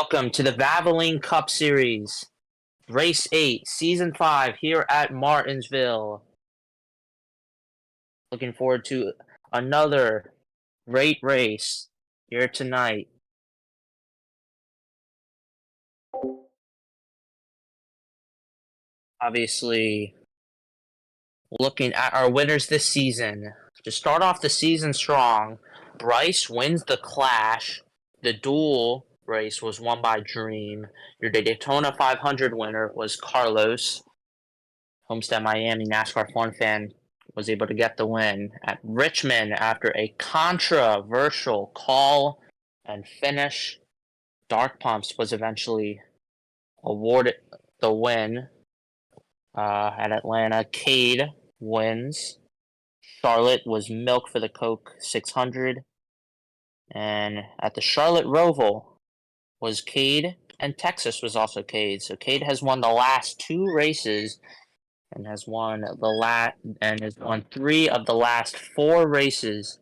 Welcome to the Valvoline Cup Series, Race 8, Season 5, here at Martinsville. Looking forward to another great race here tonight. Obviously, looking at our winners this season. To start off the season strong, Bryce wins the Clash. The dual race was won by Dream. Your Daytona 500 winner was Carlos. Homestead Miami NASCAR Fun Fan was able to get the win at Richmond after a controversial call and finish. Dark Pumps was eventually awarded the win at Atlanta. Cade wins. Charlotte was Milk for the Coke 600. And at the Charlotte Roval was Cade, and Texas was also Cade. So Cade has won the last two races and has won three of the last four races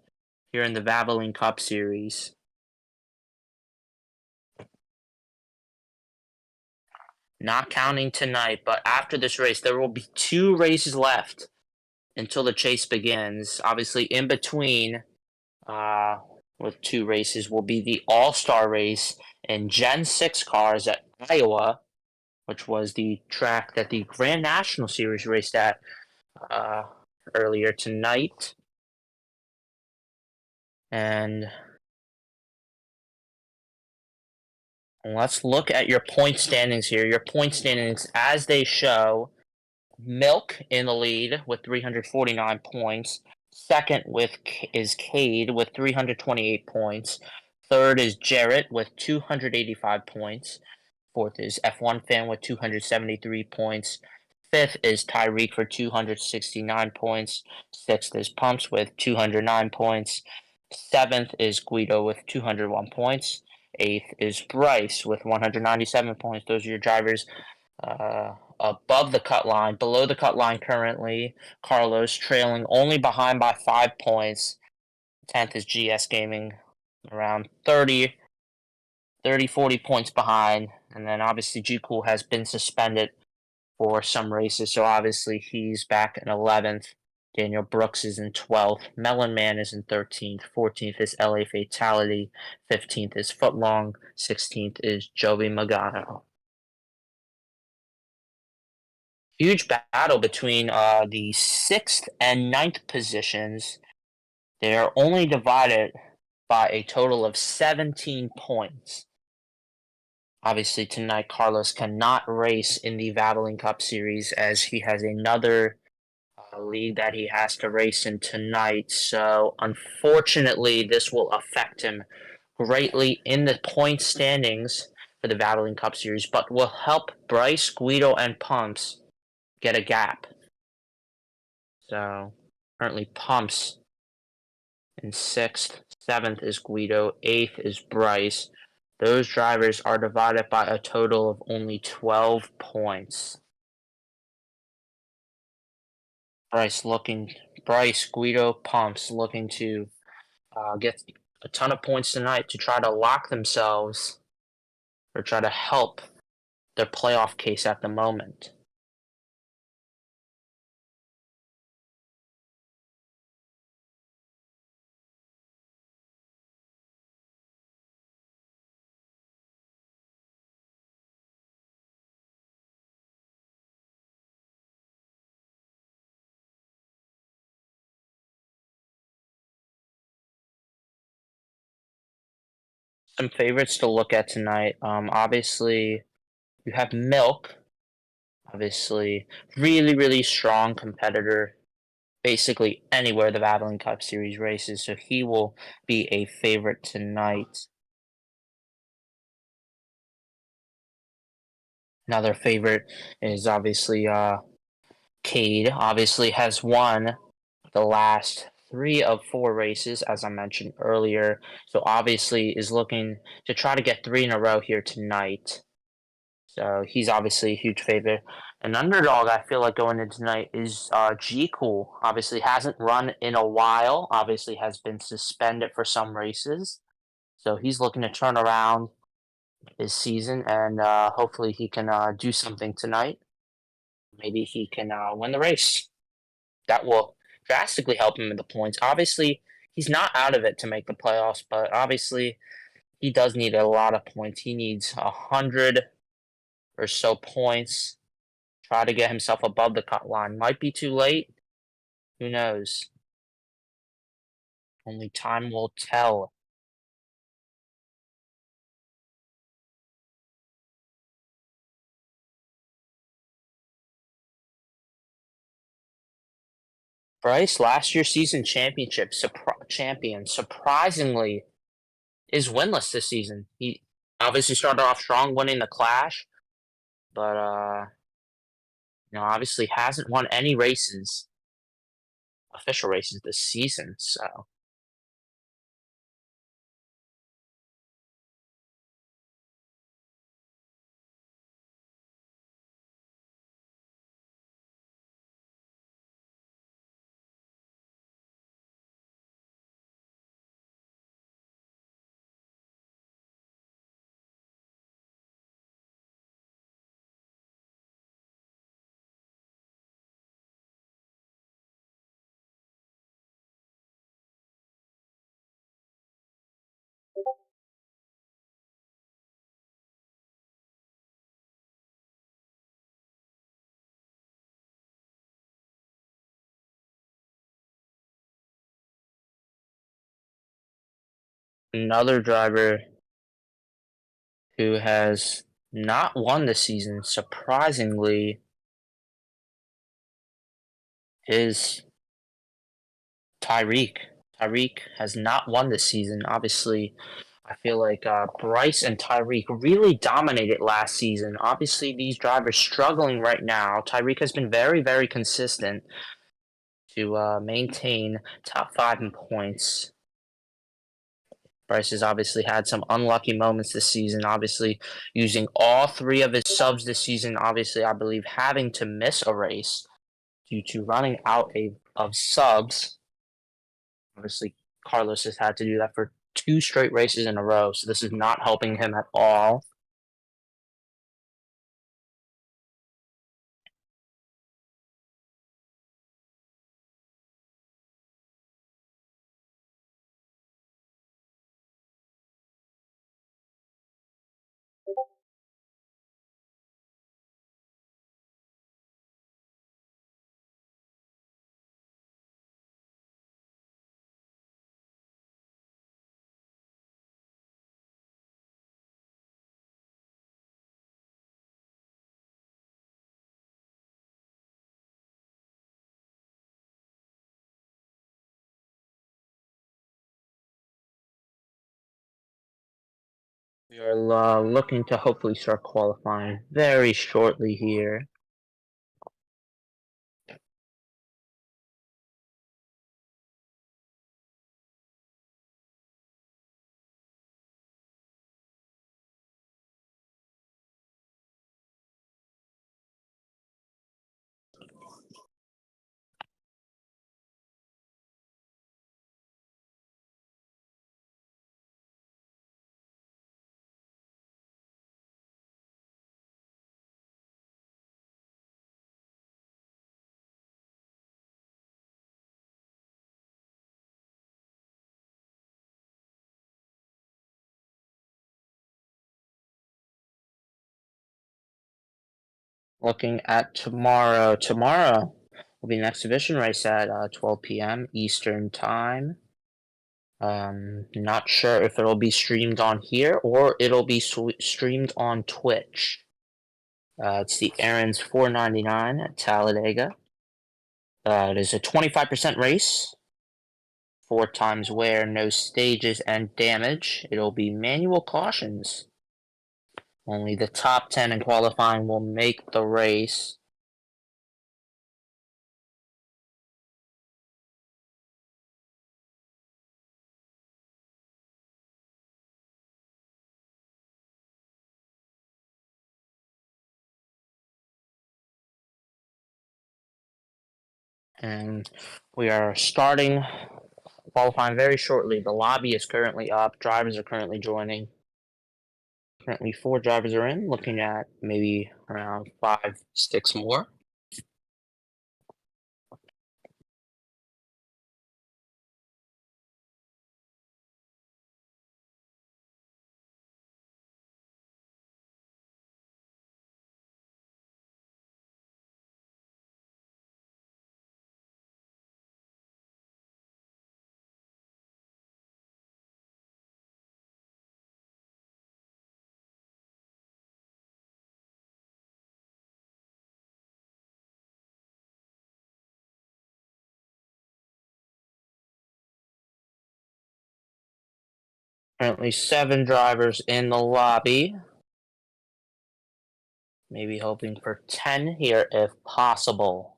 here in the Valvoline Cup Series. Not counting tonight, but after this race, there will be two races left until the chase begins. Obviously, in between with two races will be the All-Star race in Gen 6 cars at Iowa, which was the track that the Grand National Series raced at earlier tonight. And let's look at your point standings here. Your point standings as they show. Milk in the lead with 349 points. Second is Cade with 328 points. Third is Jarrett with 285 points. Fourth is F1 Fan with 273 points. Fifth is Tyreek for 269 points. Sixth is Pumps with 209 points. Seventh is Guido with 201 points. Eighth is Bryce with 197 points. Those are your drivers above the cut line. Below the cut line currently, Carlos trailing only behind by 5 points. 10th is GS Gaming, around 40 points behind. And then obviously G-Cool has been suspended for some races, so obviously he's back in 11th. Daniel Brooks is in 12th. Melon Man is in 13th. 14th is LA Fatality. 15th is Footlong. 16th is Joey Magano. Huge battle between the 6th and 9th positions. They are only divided by a total of 17 points. Obviously, tonight, Carlos cannot race in the Valvoline Cup Series as he has another league that he has to race in tonight. So, unfortunately, this will affect him greatly in the point standings for the Valvoline Cup Series, but will help Bryce, Guido, and Pumps get a gap. So, currently, Pumps in 6th. 7th is Guido. 8th is Bryce. Those drivers are divided by a total of only 12 points. Bryce, Guido, Pumps looking to get a ton of points tonight to try to lock themselves or try to help their playoff case at the moment. Some favorites to look at tonight. Obviously, you have Milk. Obviously, really strong competitor. Basically anywhere the Valvoline Cup Series races, so he will be a favorite tonight. Another favorite is obviously Cade. Obviously has won the last 3 of 4 races, as I mentioned earlier. So obviously is looking to try to get 3 in a row here tonight. So he's obviously a huge favorite. An underdog I feel like going into tonight is G-Cool. Obviously hasn't run in a while. Obviously has been suspended for some races. So he's looking to turn around his season, and hopefully he can do something tonight. Maybe he can win the race. That will drastically help him in the points. Obviously, he's not out of it to make the playoffs, but obviously he does need a lot of points. He needs 100 or so points. Try to get himself above the cut line. Might be too late. Who knows? Only time will tell. Bryce, last year's season championship champion, surprisingly is winless this season. He obviously started off strong, winning the Clash, but obviously hasn't won any races, official races this season. So another driver who has not won this season, surprisingly, is Tyreek. Tyreek has not won this season. Obviously, I feel like Bryce and Tyreek really dominated last season. Obviously, these drivers struggling right now. Tyreek has been very, very consistent to maintain top 5 in points. Bryce has obviously had some unlucky moments this season. Obviously, using all 3 of his subs this season. Obviously, I believe having to miss a race due to running out of subs. Obviously, Carlos has had to do that for 2 straight races in a row, so this is not helping him at all. We are looking to hopefully start qualifying very shortly here. Looking at tomorrow. Tomorrow will be an exhibition race at 12 p.m. Eastern Time. Not sure if it'll be streamed on here or it'll be streamed on Twitch. It's the Aaron's 499 at Talladega. It is a 25% race. 4 times wear, no stages and damage. It'll be manual cautions. Only the top 10 in qualifying will make the race. And we are starting qualifying very shortly. The lobby is currently up. Drivers are currently joining. Currently 4 drivers are in, looking at maybe around 5, 6 more. Currently 7 drivers in the lobby. Maybe hoping for 10 here if possible.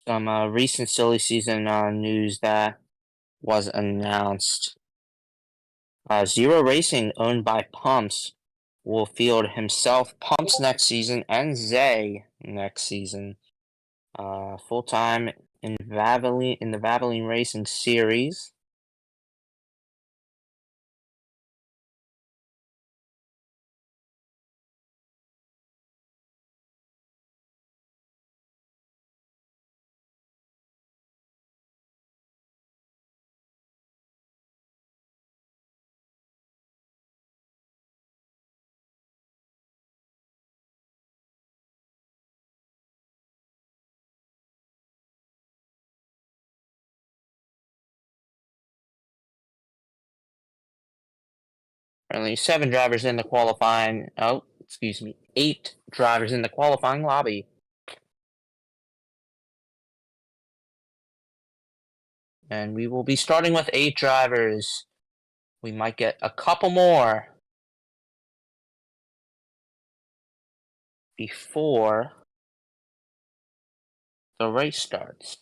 Some recent silly season news that was announced. Zero Racing, owned by Pumps, will field himself, Pumps next season, and Zay next season. Full time in the Valvoline Racing Series. Currently 7 drivers in the qualifying. Oh, excuse me, 8 drivers in the qualifying lobby. And we will be starting with 8 drivers. We might get a couple more before the race starts.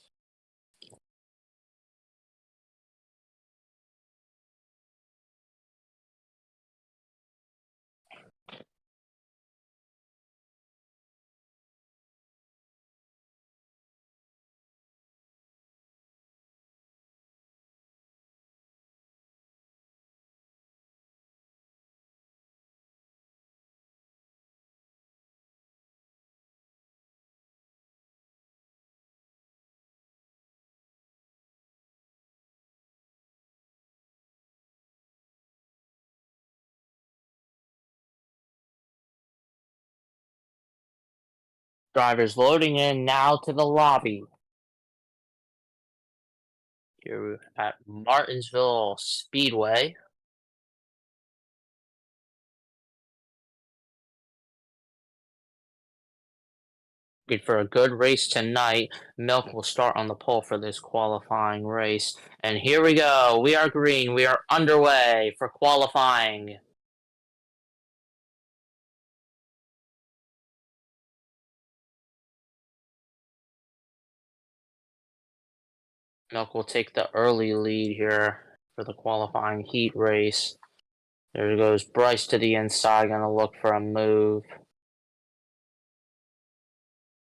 Drivers loading in now to the lobby. Here at Martinsville Speedway. Good for a good race tonight. Milk will start on the pole for this qualifying race. And here we go. We are green. We are underway for qualifying. Milk will take the early lead here for the qualifying heat race. There goes Bryce to the inside, gonna look for a move.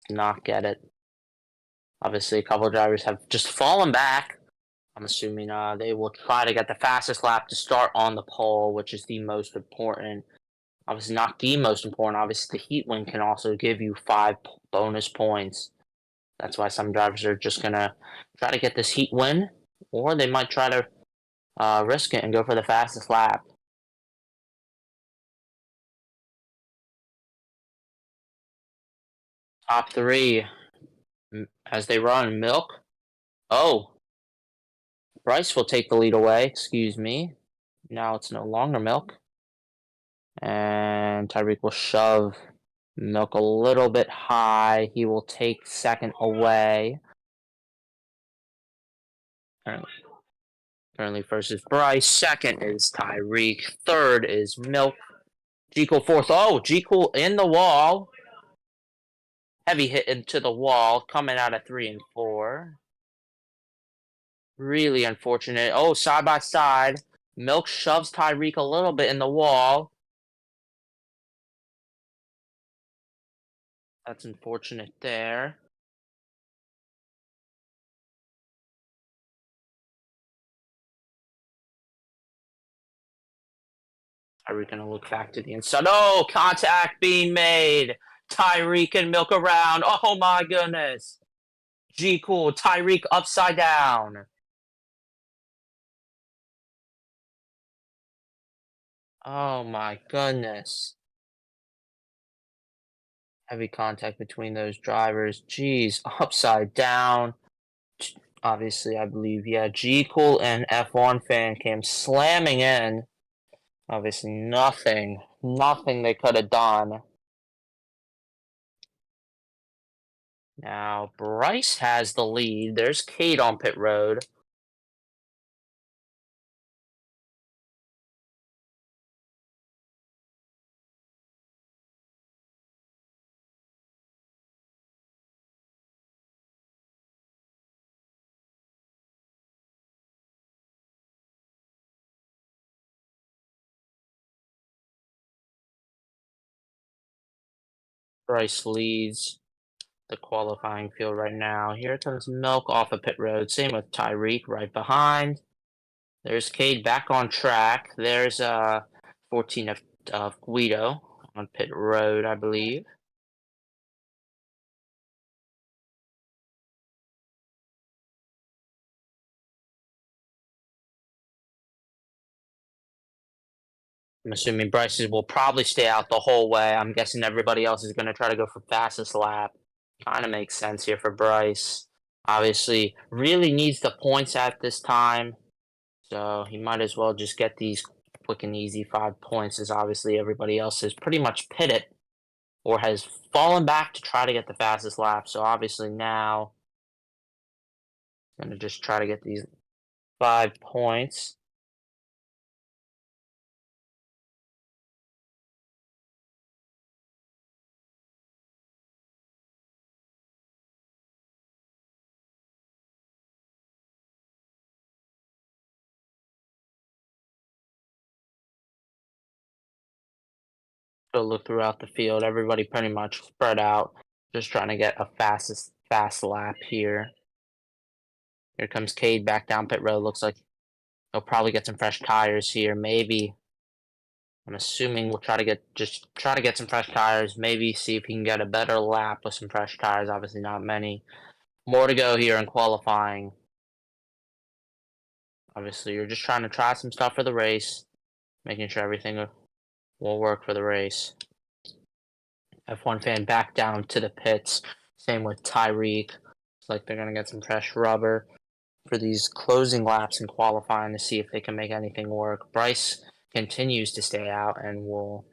Not get it. Obviously, a couple of drivers have just fallen back. I'm assuming they will try to get the fastest lap to start on the pole, which is the most important. Obviously, not the most important. Obviously, the heat win can also give you 5 bonus points. That's why some drivers are just gonna try to get this heat win, or they might try to risk it and go for the fastest lap. Top 3 as they run. Milk. Oh, Bryce will take the lead away. Excuse me. Now it's no longer Milk. And Tyreek will shove Milk a little bit high. He will take second away. Currently first is Bryce. Second is Tyreek. Third is Milk. G-Cool fourth. Oh, G-Cool in the wall. Heavy hit into the wall. Coming out of 3 and 4. Really unfortunate. Oh, side by side. Milk shoves Tyreek a little bit in the wall. That's unfortunate there. Tyreek gonna look back to the inside. Oh, contact being made. Tyreek and Milk around. Oh my goodness. G cool. Tyreek upside down. Oh my goodness. Heavy contact between those drivers. Jeez, upside down. Obviously, I believe, yeah, G Cool and F1 fan came slamming in. Obviously, nothing they could have done. Now, Bryce has the lead. There's Kate on pit road. Bryce leads the qualifying field right now. Here comes Milk off of pit road. Same with Tyreek right behind. There's Cade back on track. There's 14 of Guido on pit road, I believe. I'm assuming Bryce's will probably stay out the whole way. I'm guessing everybody else is going to try to go for fastest lap. Kind of makes sense here for Bryce. Obviously, really needs the points at this time. So he might as well just get these quick and easy 5 points, as obviously everybody else is pretty much pitted or has fallen back to try to get the fastest lap. So obviously now, going to just try to get these 5 points. Go look throughout the field. Everybody pretty much spread out, just trying to get a fast lap here. Here comes Cade back down pit road. Looks like he'll probably get some fresh tires here. Maybe. I'm assuming we'll try to get some fresh tires. Maybe see if he can get a better lap with some fresh tires. Obviously, not many more to go here in qualifying. Obviously, you're just trying to try some stuff for the race, making sure everything will work for the race. F1 fan back down to the pits. Same with Tyreek. Looks like they're gonna get some fresh rubber for these closing laps in qualifying to see if they can make anything work. Bryce continues to stay out and will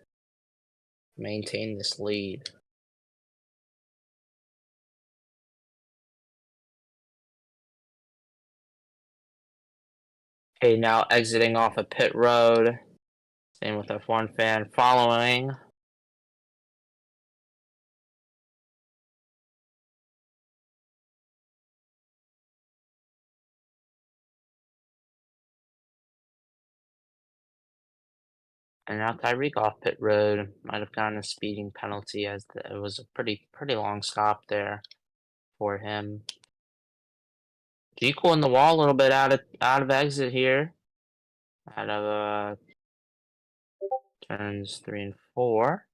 maintain this lead. Okay, now exiting off of pit road. Same with F1 fan following. And now Tyreek off pit road. Might have gotten a speeding penalty as it was a pretty long stop there for him. G-Cool in the wall a little bit out of exit here. Out of turns 3 and 4.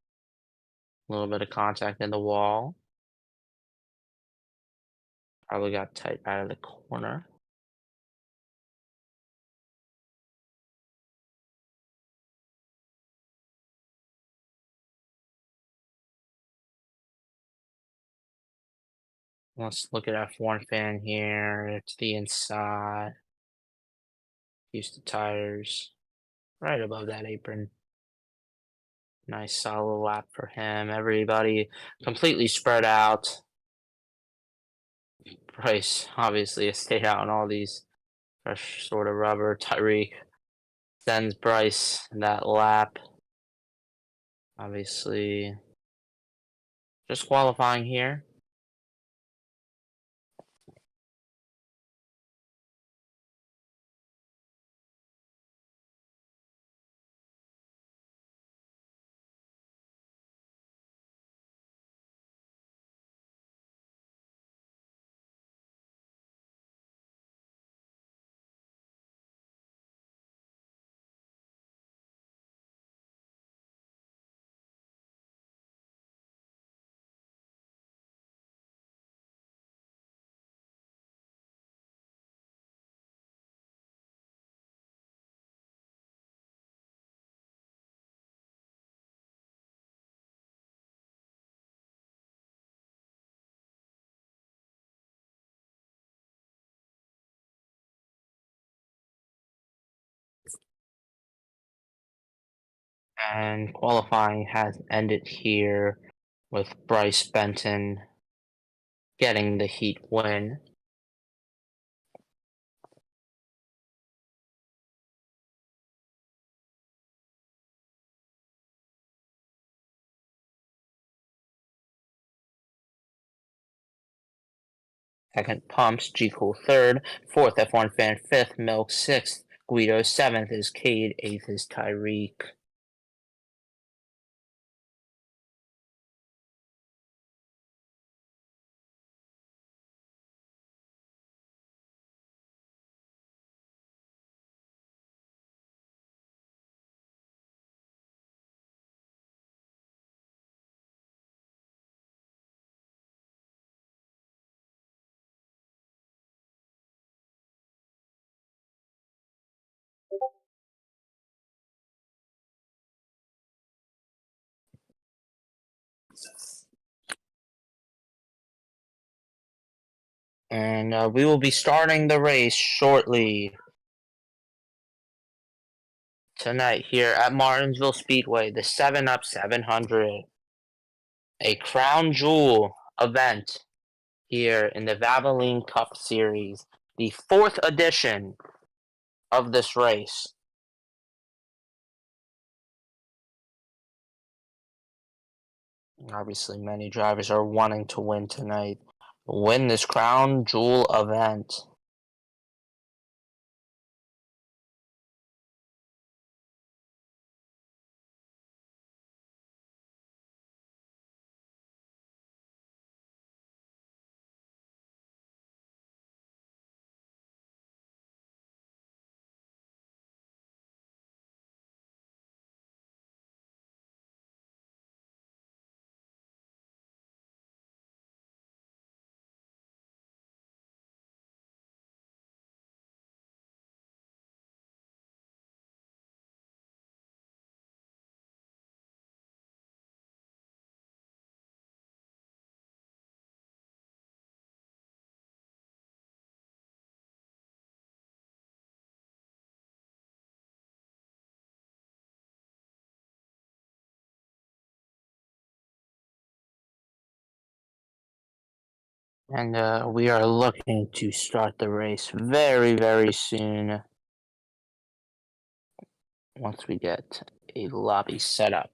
A little bit of contact in the wall. Probably got tight out of the corner. Let's look at F1 fan here. To the inside. Use the tires. Right above that apron. Nice solid lap for him. Everybody completely spread out. Bryce obviously has stayed out on all these fresh sort of rubber. Tyreek sends Bryce that lap. Obviously, just qualifying here. And qualifying has ended here with Bryce Benton getting the heat win. Second, Pumps, G Cool third. Fourth, F1 Fan fifth. Milk sixth. Guido seventh is Cade. Eighth is Tyreek. And we will be starting the race shortly tonight here at Martinsville Speedway, the 7 Up 700, a crown jewel event here in the Valvoline Cup Series, the fourth edition of this race. Obviously, many drivers are wanting to win tonight, win this crown jewel event. And we are looking to start the race very, very soon once we get a lobby set up.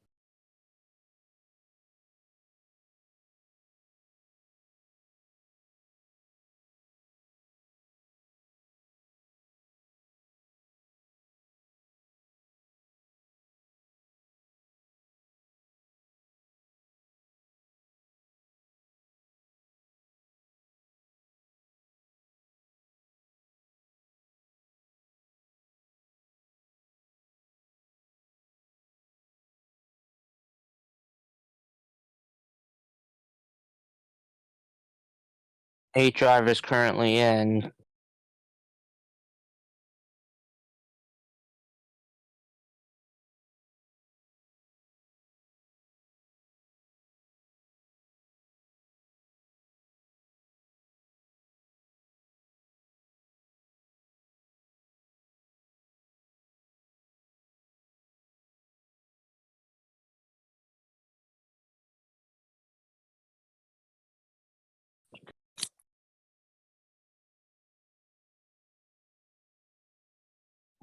Eight drivers currently in.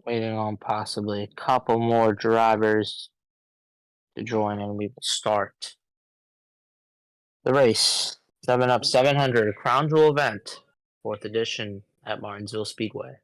Waiting on possibly a couple more drivers to join, and we will start the race. 7 Up 700 Crown Jewel event, 4th edition at Martinsville Speedway.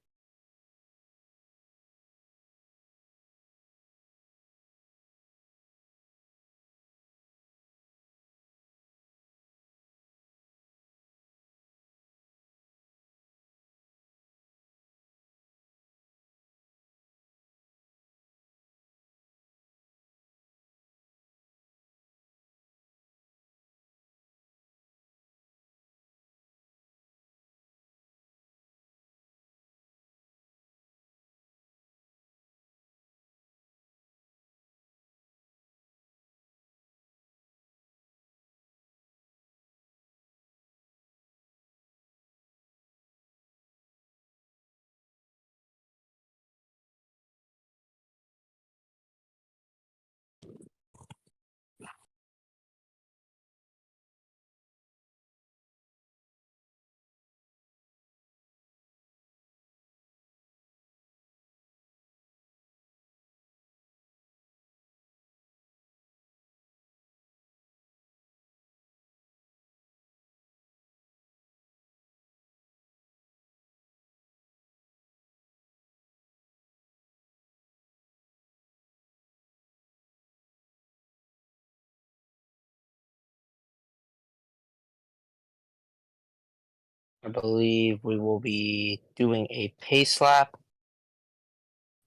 I believe we will be doing a pace lap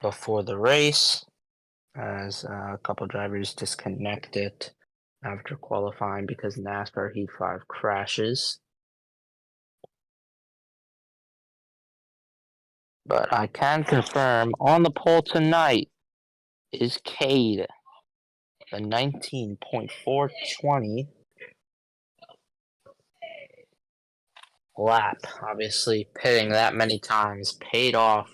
before the race as a couple drivers disconnected after qualifying because NASCAR Heat 5 crashes. But I can confirm on the pole tonight is Cade, the 19.420 lap. Obviously, pitting that many times paid off,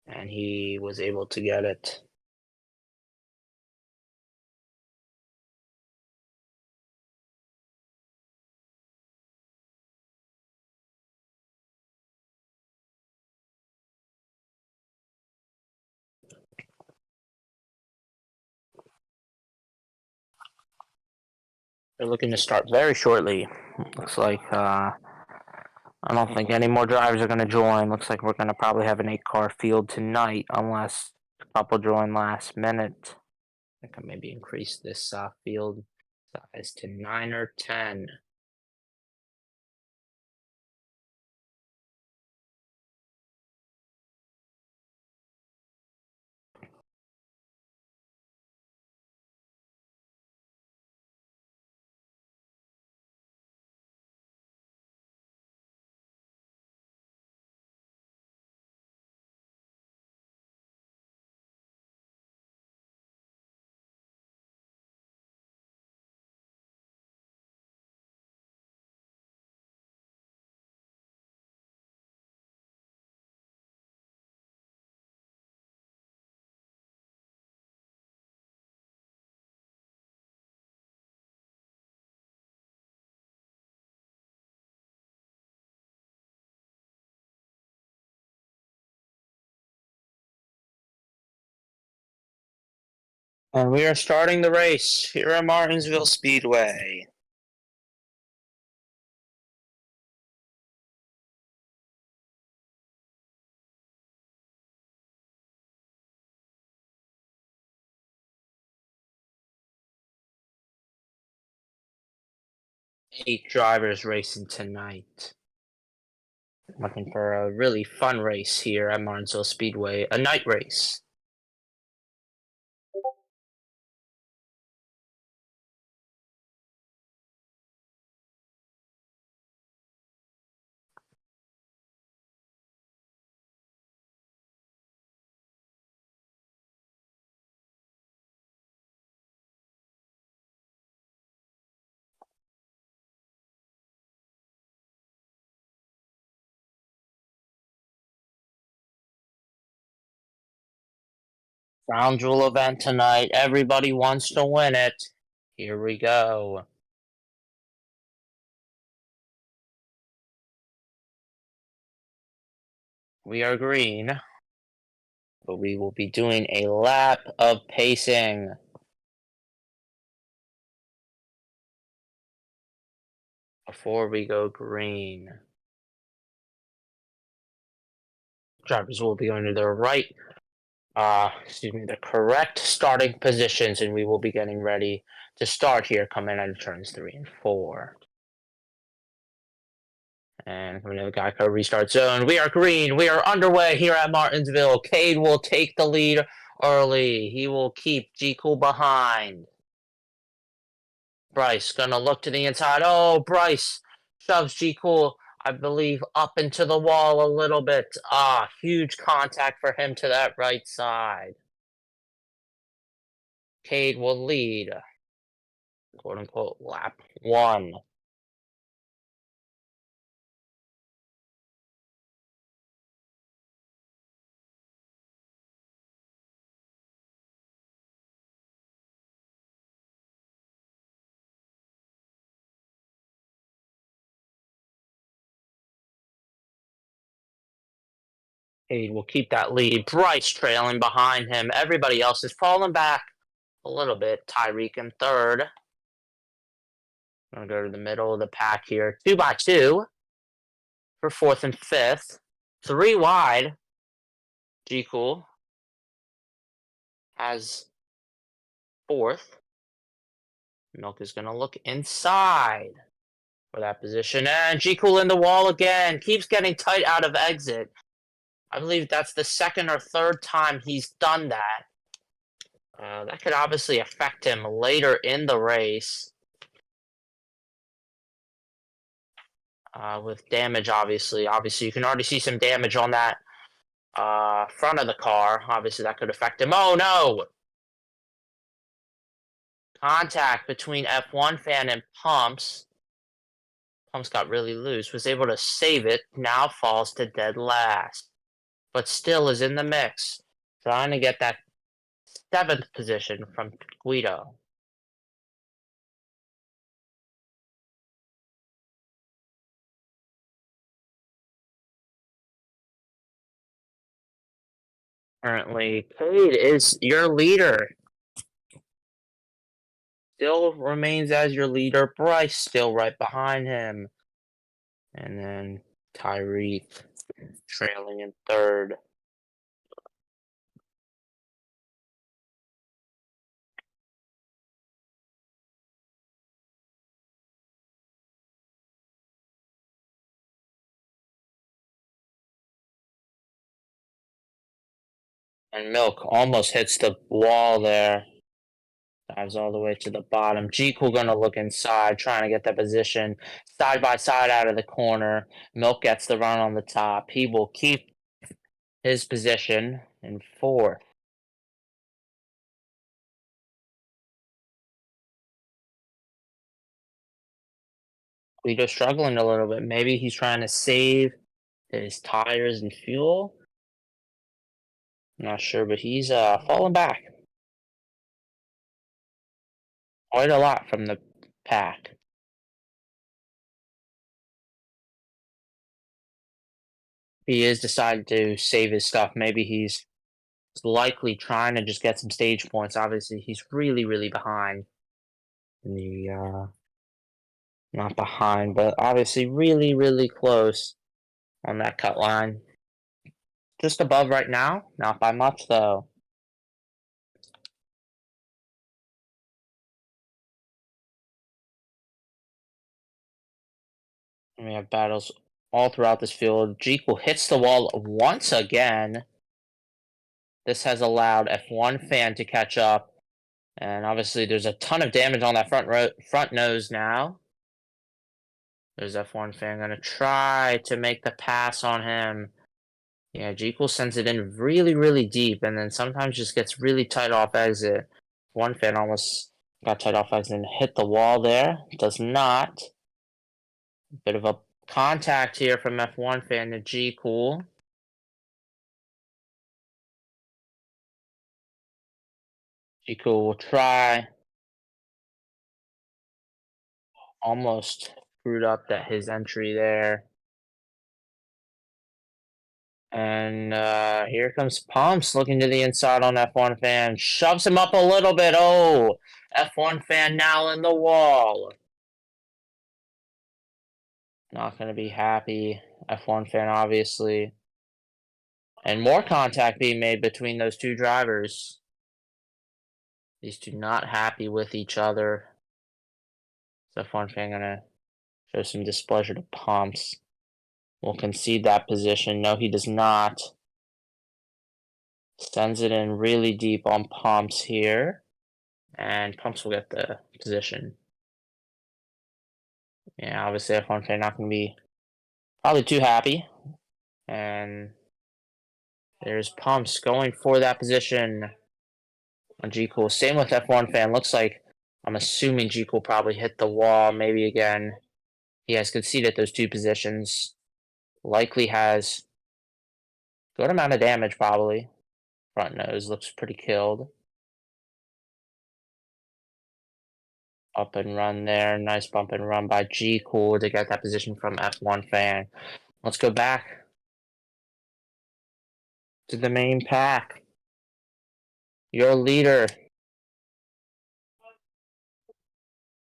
and he was able to get it. They're looking to start very shortly. Looks like I don't think any more drivers are going to join. Looks like we're going to probably have an 8-car field tonight, unless a couple join last minute. I can maybe increase this field size to 9 or 10. And we are starting the race here at Martinsville Speedway. Eight drivers racing tonight. Looking for a really fun race here at Martinsville Speedway, a night race. Crown Jewel event tonight. Everybody wants to win it. Here we go. We are green, but we will be doing a lap of pacing. Before we go green. Drivers will be going to their right, the correct starting positions, and we will be getting ready to start here coming out of turns 3 and 4. And coming to the Geico restart zone. We are green. We are underway here at Martinsville. Cade will take the lead early. He will keep G Cool behind. Bryce gonna look to the inside. Oh, Bryce shoves G Cool, I believe, up into the wall a little bit. Huge contact for him to that right side. Cade will lead, quote unquote, lap 1. Cade will keep that lead. Bryce trailing behind him. Everybody else is falling back a little bit. Tyreek in third. I'm gonna go to the middle of the pack here. 2x2 for 4th and 5th. 3 wide. G Cool has 4th. Milk is gonna look inside. for that position. And G-Cool in the wall again. Keeps getting tight out of exit. I believe that's the second or third time he's done that. That could obviously affect him later in the race. With damage, obviously. Obviously, you can already see some damage on that front of the car. Obviously, that could affect him. Oh, no! Contact between F1 fan and Pumps. Pumps got really loose. Was able to save it. Now falls to dead last. But still is in the mix. Trying to get that 7th position from Guido. Currently, Cade is your leader. Still remains as your leader. Bryce still right behind him. And then Tyreek trailing in third. And Milk almost hits the wall there. Dives all the way to the bottom. G-Cool gonna look inside, trying to get that position. Side by side out of the corner. Milk gets the run on the top. He will keep his position in fourth. Guido struggling a little bit. Maybe he's trying to save his tires and fuel. Not sure, but he's falling back quite a lot from the pack. He is decided to save his stuff. Maybe he's likely trying to just get some stage points. Obviously, he's really, really behind in the not behind, but obviously really, really close on that cut line. Just above right now, not by much though. And we have battles all throughout this field. Jekyll hits the wall once again. This has allowed F1 fan to catch up. And obviously there's a ton of damage on that front nose now. There's F1 fan gonna try to make the pass on him. Yeah, Jekyll sends it in really, really deep, and then sometimes just gets really tight off exit. One fan almost got tight off exit and hit the wall there. Does not. Bit of a contact here from F1 fan to Jekyll. Jekyll will try. Almost screwed up that his entry there. And here comes Pumps looking to the inside on F1 fan. Shoves him up a little bit. Oh, F1 fan now in the wall. Not going to be happy. F1 fan, obviously. And more contact being made between those two drivers. These two not happy with each other. So F1 fan going to show some displeasure to Pumps. Will concede that position. No, he does not. Sends it in really deep on Pumps here. And Pumps will get the position. Yeah, obviously F1 fan not going to be probably too happy. And there's Pumps going for that position on G-Cool. Same with F1 fan. Looks like, I'm assuming G-Cool probably hit the wall. Maybe again, he has conceded those two positions. Likely has good amount of damage probably. Front nose looks pretty killed. Up and run there. Nice bump and run by G-Cool to get that position from F1 fan. Let's go back to the main pack. Your leader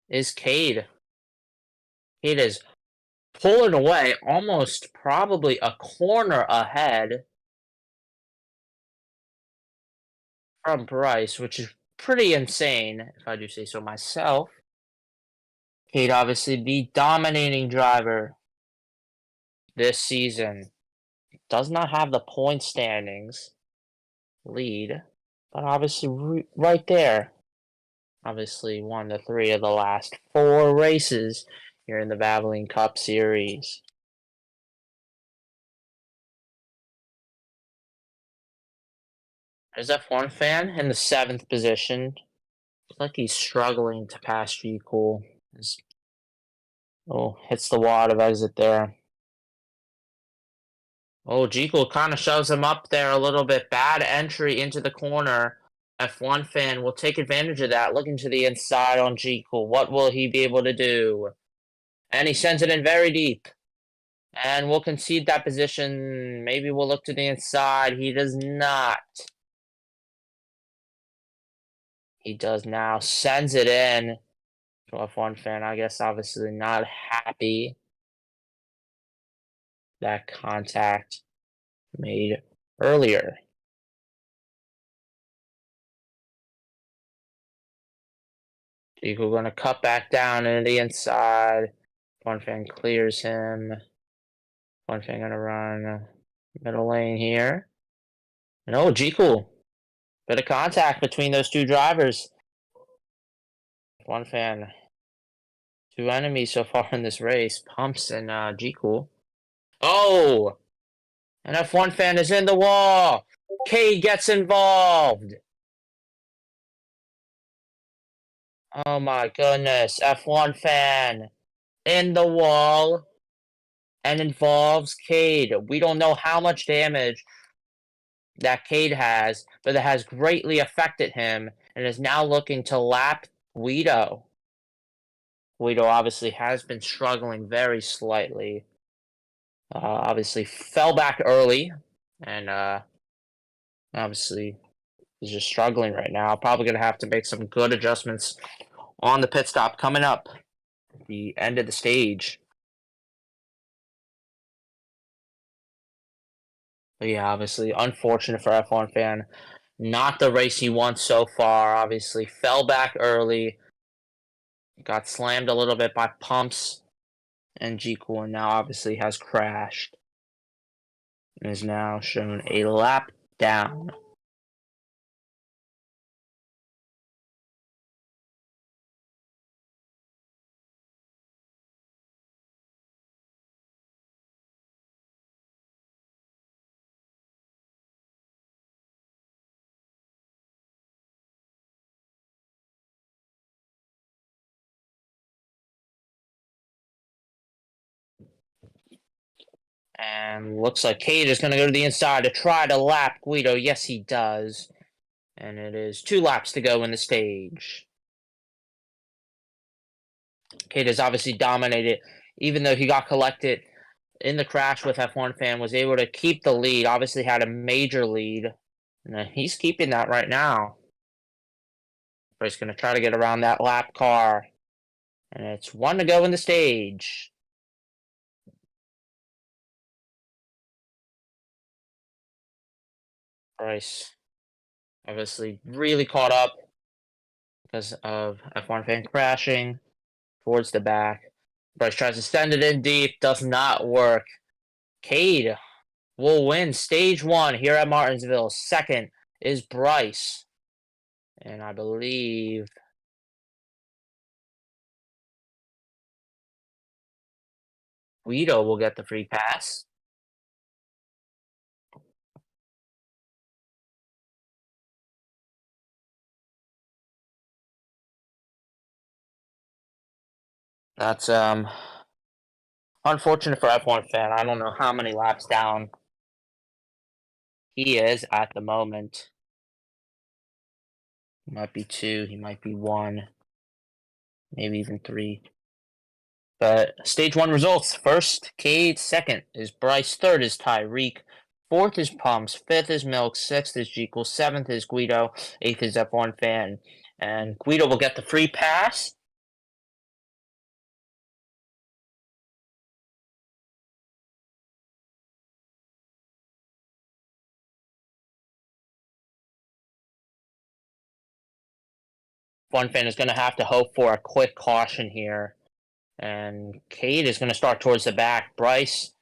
is Cade. Cade is pulling away, almost probably a corner ahead from Bryce, which is pretty insane, if I do say so myself. Cade, obviously the dominating driver this season, does not have the point standings lead, but obviously right there. Obviously won the 3 of the last 4 races here in the Valvoline Cup Series. There's F1 fan in the 7th position. Looks like he's struggling to pass G Cool. Oh, hits the wall of exit there. Oh, G Cool kind of shoves him up there a little bit. Bad entry into the corner. F1 fan will take advantage of that, looking to the inside on G Cool. What will he be able to do? And he sends it in very deep. And we'll concede that position. Maybe we'll look to the inside. He does not. He does now. Sends it in. So F1 fan, I guess, obviously not happy that contact made earlier. Eagle going to cut back down into the inside. F1 fan clears him. F1 fan going to run middle lane here. And oh, G-Cool. Bit of contact between those two drivers. F1 fan. 2 enemies so far in this race. Pumps and G-Cool. Oh! And F1 fan is in the wall. Cade gets involved. Oh my goodness. F1 fan in the wall and involves Cade. We don't know how much damage that Cade has, but it has greatly affected him and is now looking to lap Guido. Guido obviously has been struggling very slightly. Obviously fell back early and obviously is just struggling right now. Probably going to have to make some good adjustments on the pit stop coming up at the end of the stage. But yeah, obviously unfortunate for F1 fan. Not the race he won so far. Obviously fell back early. Got slammed a little bit by pumps and G-Cool, and now obviously has crashed. And is now shown a lap down. And looks like Cade is going to go to the inside to try to lap Guido. Yes, he does. And it is 2 laps to go in the stage. Cade has obviously dominated, even though he got collected in the crash with F1 fan, was able to keep the lead. Obviously had a major lead. And he's keeping that right now. But he's going to try to get around that lap car. And it's 1 to go in the stage. Bryce obviously really caught up because of F1 fan crashing towards the back. Bryce tries to send it in deep, does not work. Cade will win stage 1 here at Martinsville. Second is Bryce. And I believe Guido will get the free pass. That's unfortunate for F1 fan. I don't know how many laps down he is at the moment. He might be 2, he might be 1, maybe even 3. But stage 1 results. First, Cade. Second is Bryce. Third is Tyreek. Fourth is Pumps. Fifth is Milk. Sixth is Jekyll. Seventh is Guido. Eighth is F1 fan. And Guido will get the free pass. F1 fan is going to have to hope for a quick caution here. And Cade is going to start towards the back. Bryce,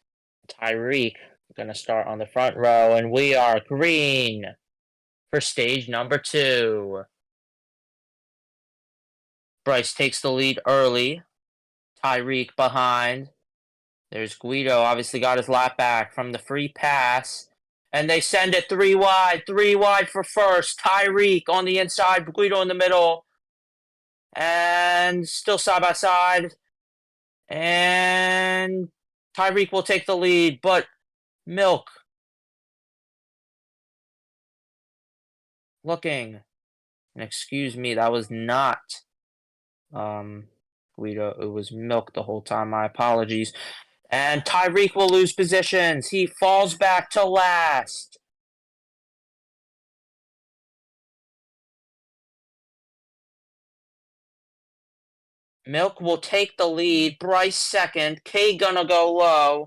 Tyreek going to start on the front row. And we are green for stage number 2. Bryce takes the lead early. Tyreek behind. There's Guido, obviously got his lap back from the free pass. And they send it 3 wide. 3 wide for first. Tyreek on the inside. Guido in the middle. And still side by side. And Tyreek will take the lead, but Milk looking. And excuse me, that was not Guido. It was Milk the whole time. My apologies. And Tyreek will lose positions. He falls back to last. Milk will take the lead. Bryce second. K gonna go low.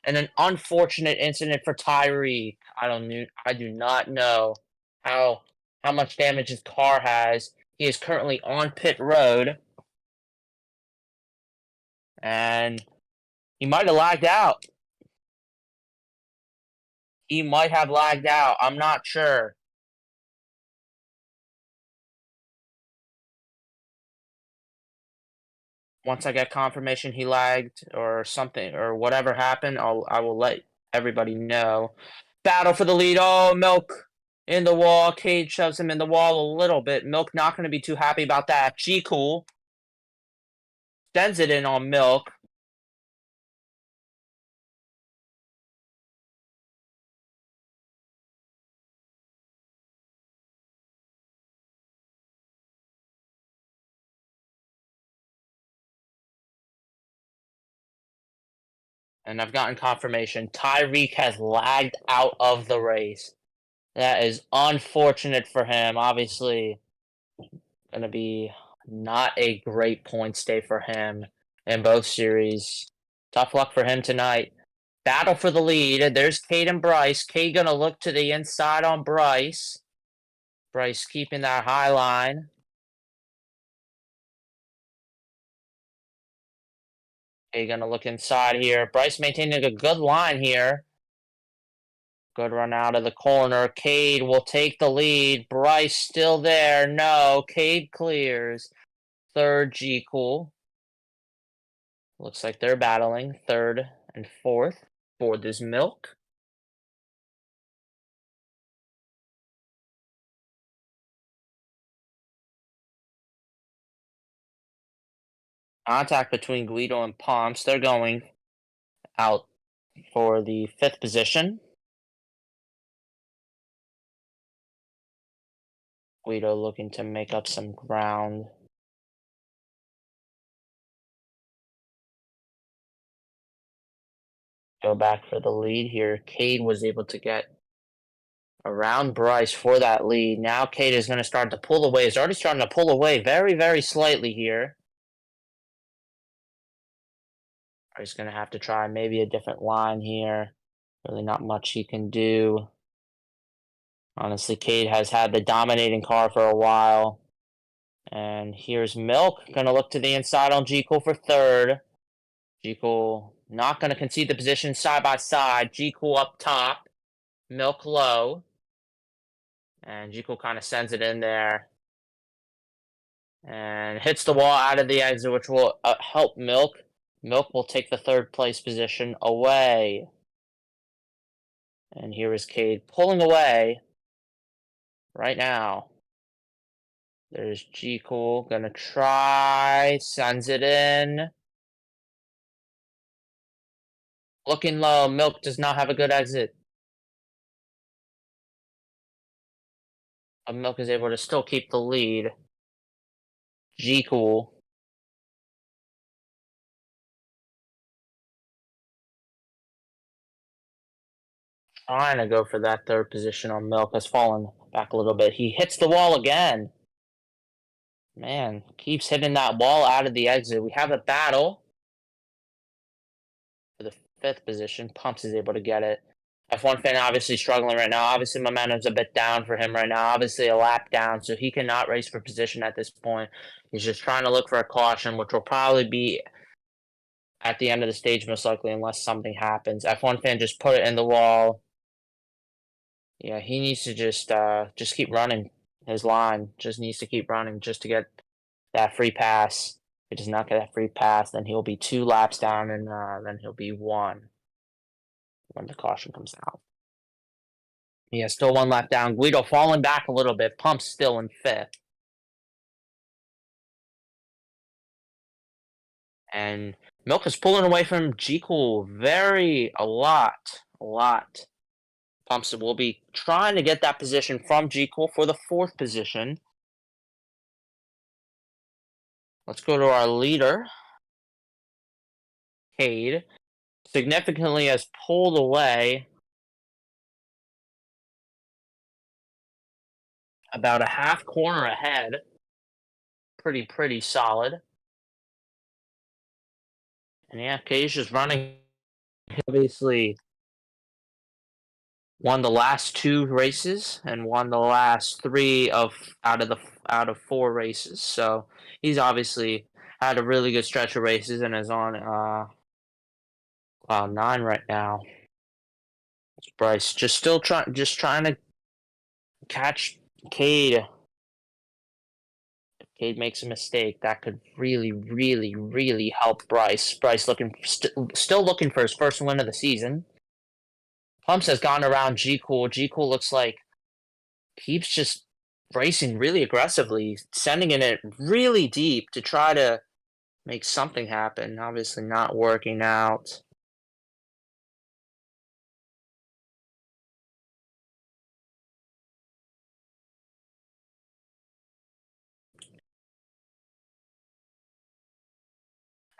And an unfortunate incident for Tyreek. I do not know how much damage his car has. He is currently on pit road. And he might have lagged out. He might have lagged out. I'm not sure. Once I get confirmation he lagged or something or whatever happened, I will let everybody know. Battle for the lead. Oh, Milk in the wall. Cade shoves him in the wall a little bit. Milk not going to be too happy about that. G Cool sends it in on Milk. And I've gotten confirmation. Tyreek has lagged out of the race. That is unfortunate for him. Obviously, going to be not a great points day for him in both series. Tough luck for him tonight. Battle for the lead. There's Cade and Bryce. Cade going to look to the inside on Bryce. Bryce keeping that high line. Cade going to look inside here. Bryce maintaining a good line here. Good run out of the corner. Cade will take the lead. Bryce still there. No. Cade clears. Third, G Cool. Looks like they're battling. Third and fourth. Fourth is Milk. Contact between Guido and Pomps. They're going out for the 5th position. Guido looking to make up some ground. Go back for the lead here. Cade was able to get around Bryce for that lead. Now Cade is going to start to pull away. He's already starting to pull away very, very slightly here. He's going to have to try maybe a different line here. Really not much he can do. Honestly, Cade has had the dominating car for a while. And here's Milk. Going to look to the inside on G-Cool for third. G-Cool not going to concede the position side by side. G-Cool up top. Milk low. And G-Cool kind of sends it in there. And hits the wall out of the exit, which will help Milk. Milk will take the 3rd place position away. And here is Cade pulling away right now. There's G-Cool. Gonna try. Sends it in. Looking low. Milk does not have a good exit. Milk is able to still keep the lead. G-Cool. Trying to go for that 3rd position on Milk. Has fallen back a little bit. He hits the wall again. Man, keeps hitting that wall out of the exit. We have a battle for the 5th position. Pumps is able to get it. F1 fan obviously struggling right now. Obviously, momentum's a bit down for him right now. Obviously, a lap down, so he cannot race for position at this point. He's just trying to look for a caution, which will probably be at the end of the stage, most likely, unless something happens. F1 fan just put it in the wall. Yeah, he needs to just keep running his line. Just needs to keep running just to get that free pass. If he does not get that free pass, then he'll be 2 laps down, and then he'll be 1 when the caution comes out. Yeah, still 1 lap down. Guido falling back a little bit. Pump's still in 5th. And Milk is pulling away from G-Cool a lot. Pumps will be trying to get that position from G-Cool for the 4th position. Let's go to our leader. Cade significantly has pulled away about a half corner ahead. Pretty solid. And yeah, Cade's just running. Obviously won the last 2 races and won the last 3 out of 4 races. So he's obviously had a really good stretch of races and is on cloud 9 right now. Bryce just trying to catch Cade. If Cade makes a mistake, that could really help Bryce. Bryce still looking for his first win of the season. Pumps has gone around G-Cool. G-Cool looks like keeps just racing really aggressively, sending it really deep to try to make something happen. Obviously not working out.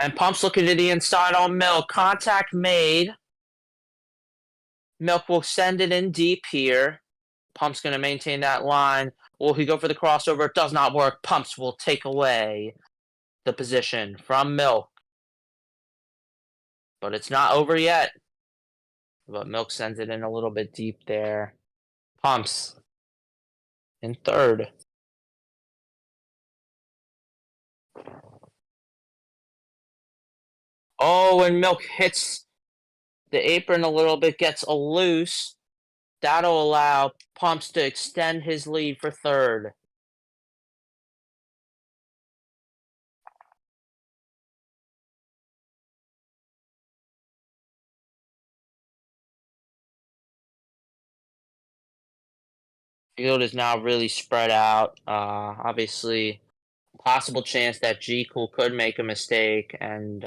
And Pump's looking to the inside on Milk. Contact made. Milk will send it in deep here. Pump's going to maintain that line. Will he go for the crossover? It does not work. Pumps will take away the position from Milk. But it's not over yet. But Milk sends it in a little bit deep there. Pumps in 3rd. Oh, and Milk hits the apron a little bit, gets a loose. That'll allow Pumps to extend his lead for 3rd. Field is now really spread out. Obviously, possible chance that G-Cool could make a mistake and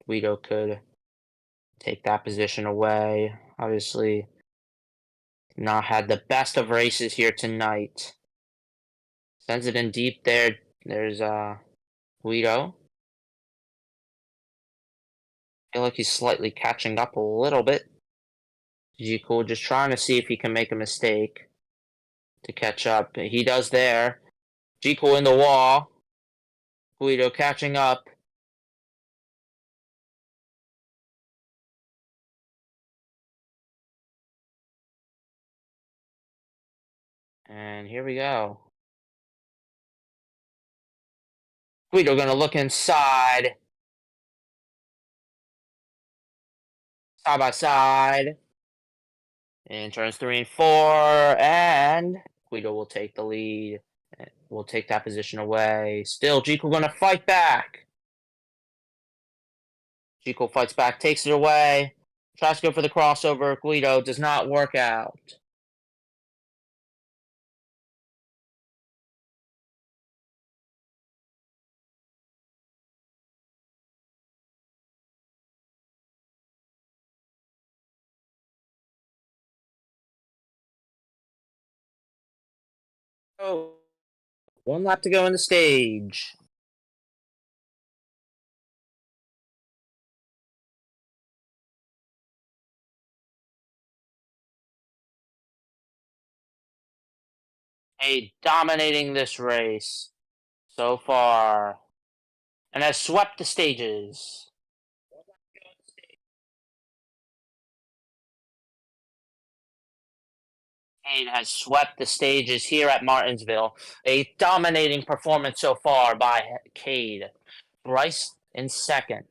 Guido could take that position away. Obviously, not had the best of races here tonight. Sends it in deep there. There's Guido. Feel like he's slightly catching up a little bit. G-Cool just trying to see if he can make a mistake to catch up. He does there. G-Cool in the wall. Guido catching up. And here we go. Guido gonna look inside. Side by side. In turns 3 and 4. And Guido will take the lead. We'll take that position away. Still, G-Cool gonna fight back. G-Cool fights back, takes it away. Tries to go for the crossover. Guido does not work out. Oh, 1 lap to go in the stage. Dominating this race so far. And has swept the stages. Cade has swept the stages here at Martinsville. A dominating performance so far by Cade. Bryce in second.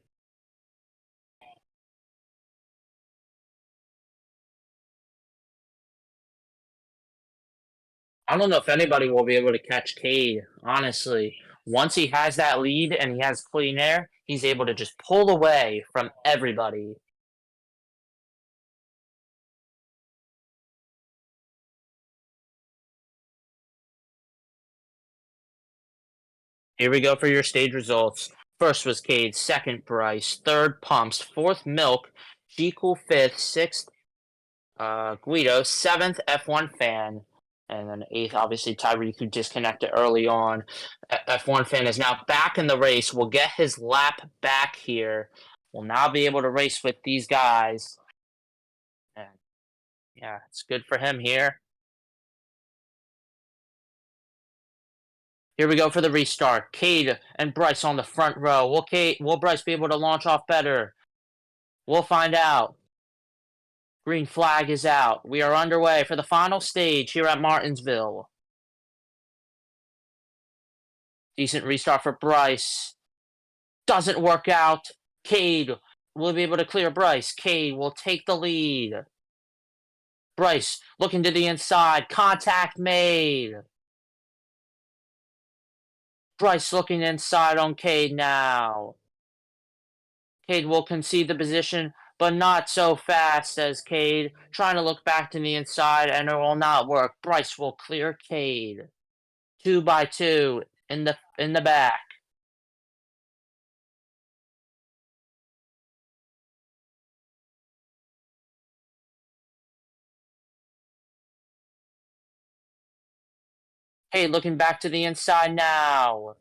I don't know if anybody will be able to catch Cade, honestly. Once he has that lead and he has clean air, he's able to just pull away from everybody. Here we go for your stage results. First was Cade, second Bryce, third Pumps, fourth Milk, G-Cool fifth, sixth Guido, seventh F1 Fan, and then eighth, obviously, Tyreek, who disconnected early on. F1 Fan is now back in the race. Will get his lap back here. Will now be able to race with these guys. And yeah, it's good for him here. Here we go for the restart. Cade and Bryce on the front row. Will Bryce be able to launch off better? We'll find out. Green flag is out. We are underway for the final stage here at Martinsville. Decent restart for Bryce. Doesn't work out. Cade will be able to clear Bryce. Cade will take the lead. Bryce looking to the inside. Contact made. Bryce looking inside on Cade now. Cade will concede the position, but not so fast as Cade. Trying to look back to the inside, and it will not work. Bryce will clear Cade. 2 by 2 in the back. Cade looking back to the inside now.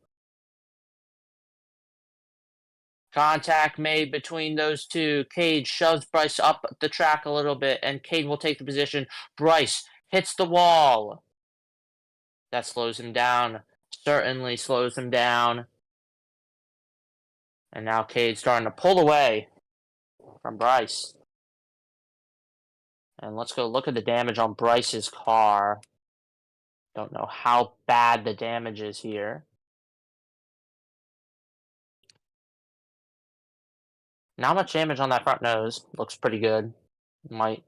Contact made between those two. Cade shoves Bryce up the track a little bit, and Cade will take the position. Bryce hits the wall. That slows him down. Certainly slows him down. And now Cade's starting to pull away from Bryce. And let's go look at the damage on Bryce's car. Don't know how bad the damage is here. Not much damage on that front nose. Looks pretty good. Might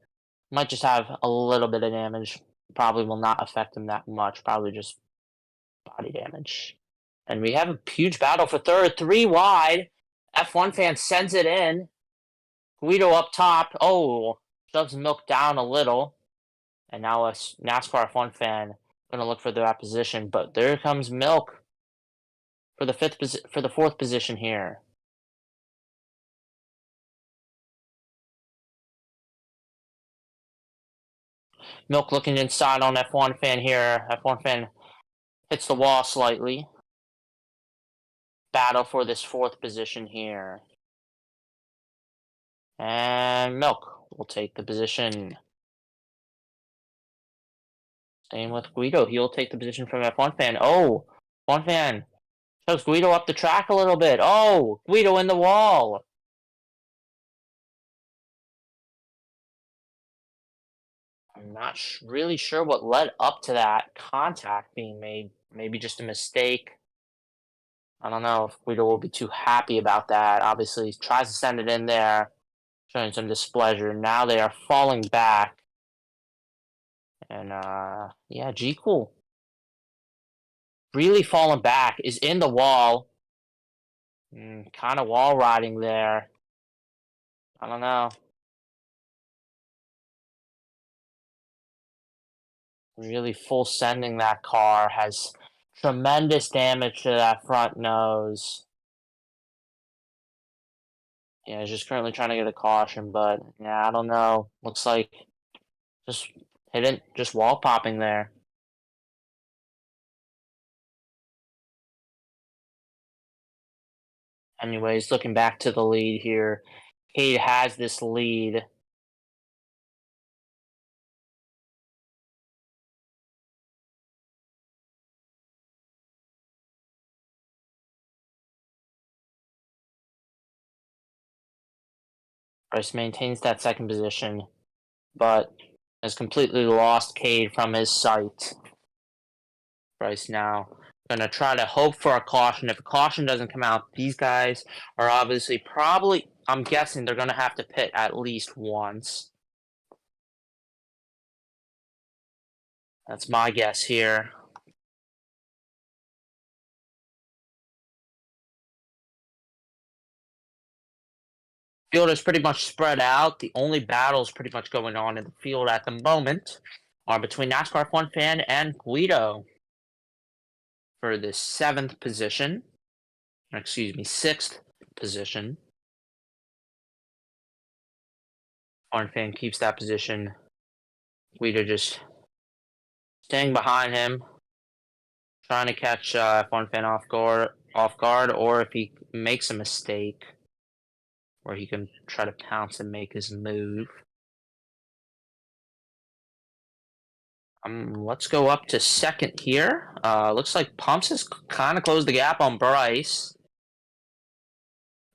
just have a little bit of damage. Probably will not affect him that much. Probably just body damage. And we have a huge battle for third. 3 wide. F1 Fan sends it in. Guido up top. Oh, shoves Milk down a little. And now a NASCAR F1 Fan going to look for that position. But there comes Milk for the fourth position here. Milk looking inside on F1 Fan here. F1 Fan hits the wall slightly. Battle for this fourth position here. And Milk will take the position. Same with Guido. He'll take the position from F1 Fan. Oh, F1 Fan shoves Guido up the track a little bit. Oh, Guido in the wall. I'm not really sure what led up to that contact being made. Maybe just a mistake. I don't know if Guido will be too happy about that. Obviously, he tries to send it in there, showing some displeasure. Now they are falling back. And, yeah, G-Cool really falling back, is in the wall. Kind of wall riding there. I don't know. Really full sending that car. Has tremendous damage to that front nose. Yeah, he's just currently trying to get a caution, but yeah, I don't know. Looks like just just wall popping there. Anyways, looking back to the lead here, Cade has this lead. Bryce maintains that second position, but has completely lost Cade from his sight. Bryce now gonna try to hope for a caution. If a caution doesn't come out, these guys are obviously probably, I'm guessing they're gonna have to pit at least once. That's my guess here. Field is pretty much spread out. The only battles pretty much going on in the field at the moment are between NASCAR Fun Fan and Guido for the 7th position. Excuse me, 6th position. Fun Fan keeps that position. Guido just staying behind him, trying to catch Fun Fan off guard, or if he makes a mistake, where he can try to pounce and make his move. Let's go up to 2nd here. Looks like Pumps has kind of closed the gap on Bryce.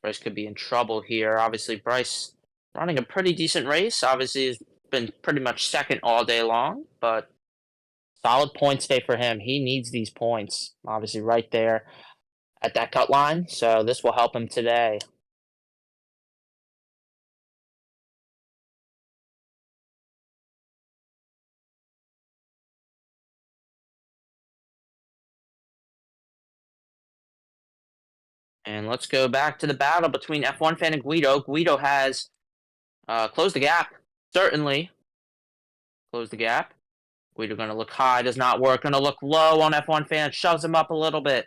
Bryce could be in trouble here. Obviously, Bryce running a pretty decent race. Obviously, has been pretty much 2nd all day long, but solid points day for him. He needs these points, obviously, right there at that cut line. So this will help him today. And let's go back to the battle between F1 Fan and Guido. Guido has closed the gap, certainly. Close the gap. Guido going to look high, does not work. Going to look low on F1 Fan, shoves him up a little bit.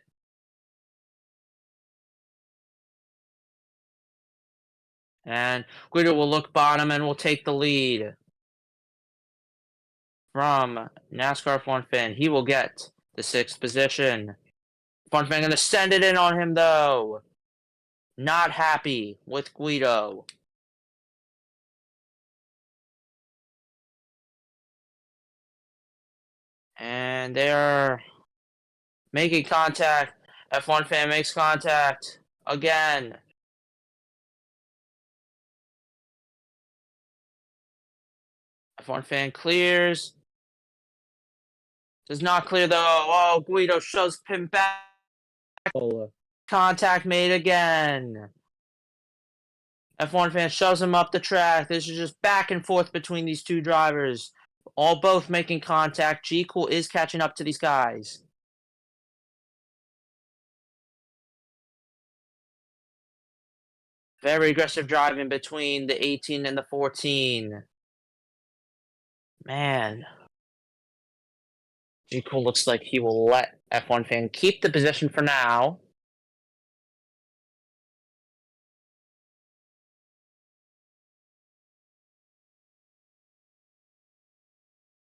And Guido will look bottom and will take the lead from NASCAR F1 Fan. He will get the 6th position. Fun Fan going to send it in on him, though. Not happy with Guido. And they're making contact. F1 Fan makes contact again. F1 Fan clears. Does not clear, though. Oh, Guido shoves him back. Contact made again. F1 Fan shoves him up the track. This is just back and forth between these two drivers. Both making contact. G Cool is catching up to these guys. Very aggressive driving between the 18 and the 14. Man. G Cool looks like he will let F1 Fan keep the position for now.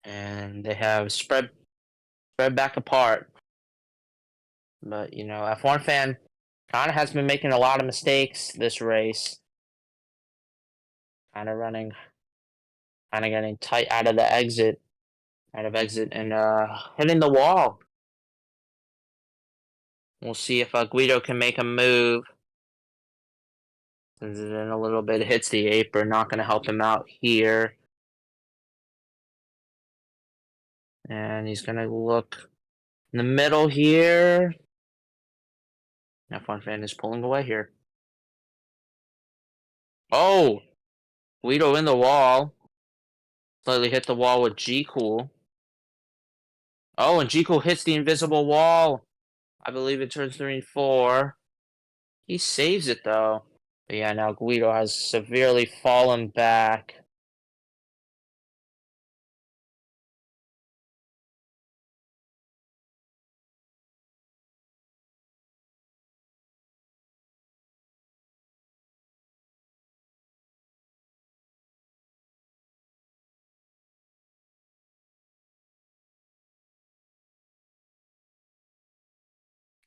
And they have spread back apart. But, you know, F1 Fan kind of has been making a lot of mistakes this race. Kind of getting tight out of exit, and hitting the wall. We'll see if Guido can make a move. And then a little bit hits the apron, not going to help him out here. And he's going to look in the middle here. F1 Fan is pulling away here. Oh! Guido in the wall. Slightly hit the wall with G Cool. Oh, and G Cool hits the invisible wall. I believe it turns 3 and 4. He saves it, though. But yeah, now Guido has severely fallen back.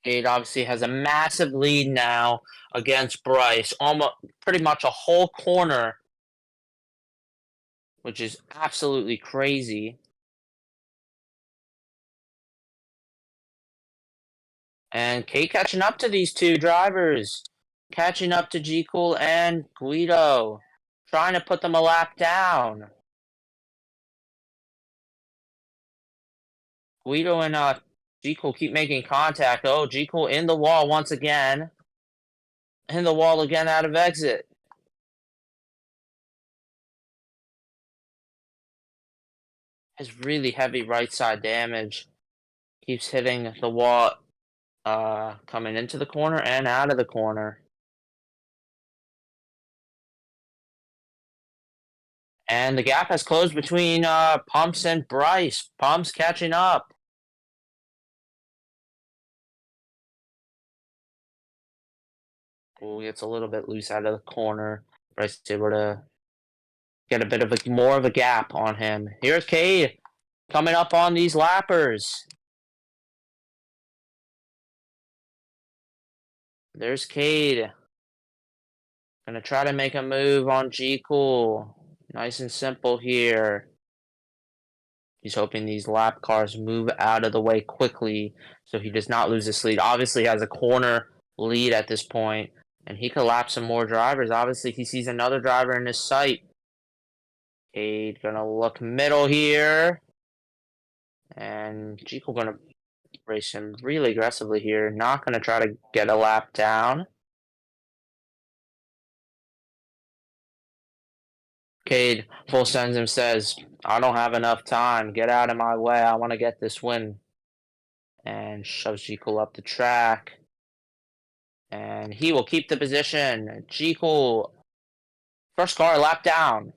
Cade obviously has a massive lead now against Bryce, almost pretty much a whole corner, which is absolutely crazy. And Cade catching up to these two drivers, catching up to G Cool and Guido, trying to put them a lap down. Guido and Jekyll keep making contact. Oh, Jekyll in the wall once again. In the wall again out of exit. Has really heavy right side damage. Keeps hitting the wall coming into the corner and out of the corner. And the gap has closed between Pumps and Bryce. Pumps catching up. Ooh, gets a little bit loose out of the corner. Bryce is able to get a bit of a more of a gap on him. Here's Cade coming up on these lappers. There's Cade. Gonna try to make a move on Jekyll. Nice and simple here. He's hoping these lap cars move out of the way quickly so he does not lose this lead. Obviously, he has a corner lead at this point, and he could lap some more drivers. Obviously, he sees another driver in his sight. Cade gonna look middle here. And Jekyll gonna race him really aggressively here. Not gonna try to get a lap down. Cade full sends him, says, I don't have enough time. Get out of my way. I want to get this win. And shoves Jekyll up the track. And he will keep the position. Jekyll, first car lap down.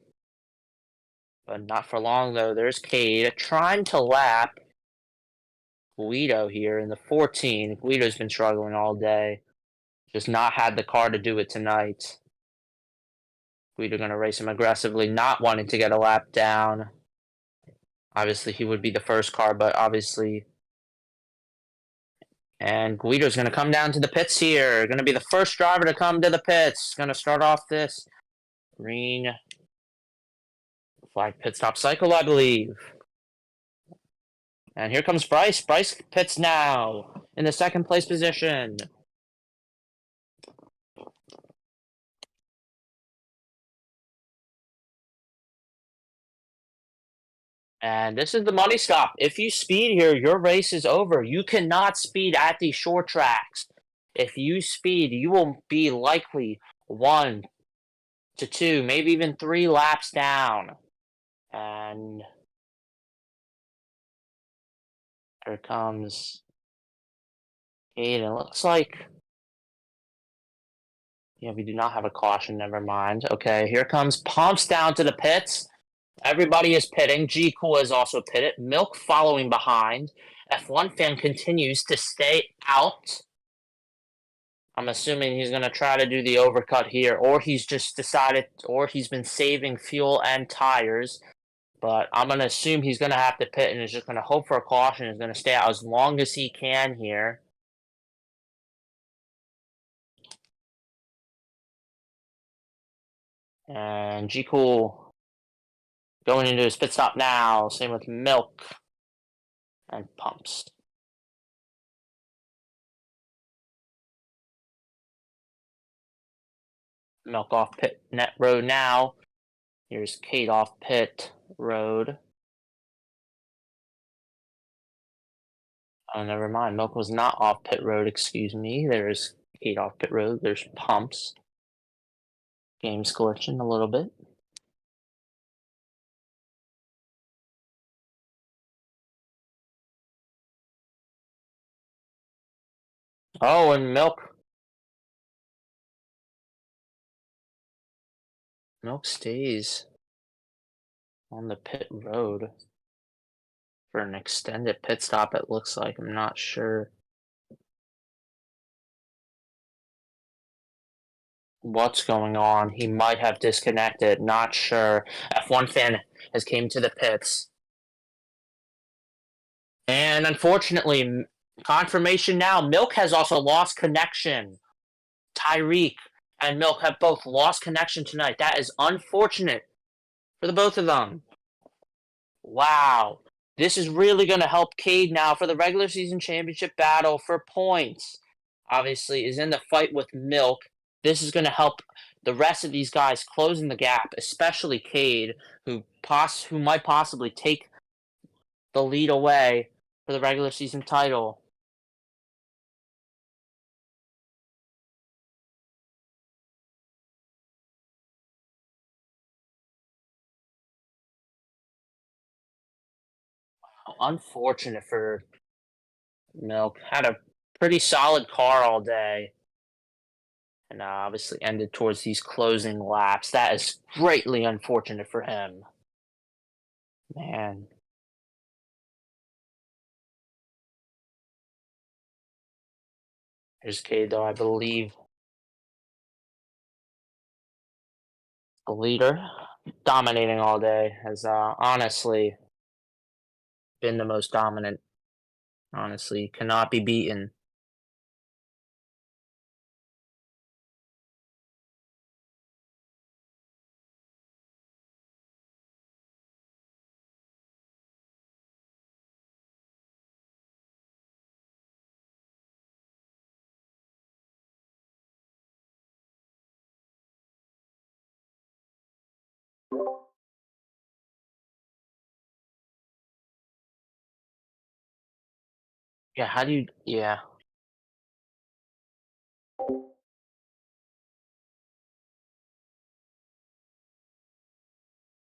But not for long, though. There's Cade trying to lap Guido here in the 14. Guido's been struggling all day. Just not had the car to do it tonight. Guido going to race him aggressively, not wanting to get a lap down. Obviously, he would be the first car, but obviously... And Guido's going to come down to the pits here. Going to be the first driver to come to the pits. Going to start off this green flag pit stop cycle, I believe. And here comes Bryce. Bryce pits now in the second place position. And this is the money stop. If you speed here, your race is over. You cannot speed at these short tracks. If you speed, you will be likely 1 to 2, maybe even 3 laps down. And here comes Cade. It looks like... Yeah, we do not have a caution. Never mind. Okay, here comes Pumps down to the pits. Everybody is pitting. Jekyll is also pitted. Milk following behind. F1 fan continues to stay out. I'm assuming he's going to try to do the overcut here, or he's just decided, or he's been saving fuel and tires. But I'm going to assume he's going to have to pit and is just going to hope for a caution. He's going to stay out as long as he can here. And Jekyll going into his pit stop now. Same with Milk and Pumps. Milk off pit net road now. Here's Cade off pit road. Oh, never mind. Milk was not off pit road, excuse me. There's Cade off pit road. There's Pumps. Game's glitching a little bit. Oh, and Milk stays on the pit road for an extended pit stop, it looks like. I'm not sure what's going on. He might have disconnected, not sure. F1 fan has came to the pits. And unfortunately, confirmation now, Milk has also lost connection. Tyreek and Milk have both lost connection tonight. That is unfortunate for the both of them. Wow. This is really going to help Cade now for the regular season championship battle for points. Obviously, is in the fight with Milk. This is going to help the rest of these guys closing the gap, especially Cade, who might possibly take the lead away for the regular season title. Unfortunate for Milk. Had a pretty solid car all day, and obviously ended towards these closing laps. That is greatly unfortunate for him. Man, here's Cade, though, I believe, the leader, dominating all day. Has honestly been the most dominant. Honestly, cannot be beaten. Yeah, how do you? Yeah,